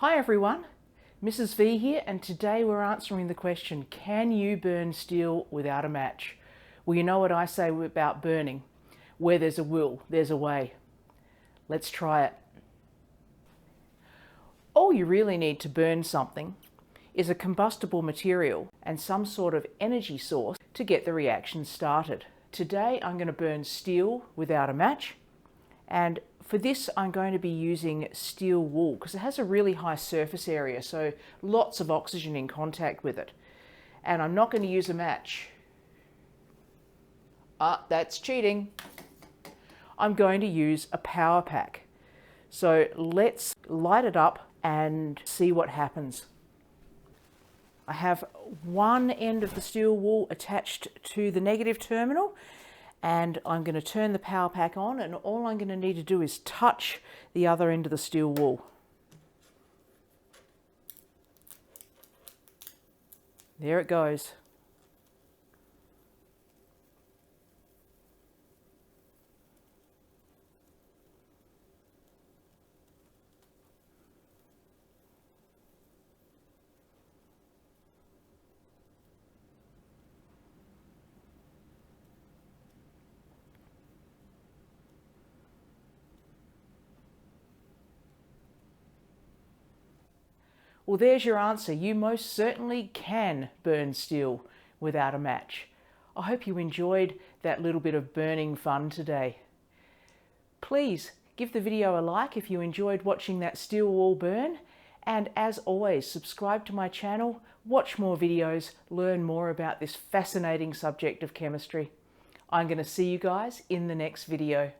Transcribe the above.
Hi everyone, Mrs. V here, and today we're answering the question, can you burn steel without a match? Well, you know what I say about burning. Where there's a will, there's a way. Let's try it. All you really need to burn something is a combustible material and some sort of energy source to get the reaction started. Today I'm going to burn steel without a match, and for this I'm going to be using steel wool because it has a really high surface area, so lots of oxygen in contact with it. And I'm not going to use a match. That's cheating. I'm going to use a power pack. So let's light it up and see what happens. I have one end of the steel wool attached to the negative terminal, and I'm going to turn the power pack on, and all I'm going to need to do is touch the other end of the steel wool. There it goes. Well, there's your answer. You most certainly can burn steel without a match. I hope you enjoyed that little bit of burning fun today. Please give the video a like if you enjoyed watching that steel wool burn. And as always, subscribe to my channel, watch more videos, learn more about this fascinating subject of chemistry. I'm going to see you guys in the next video.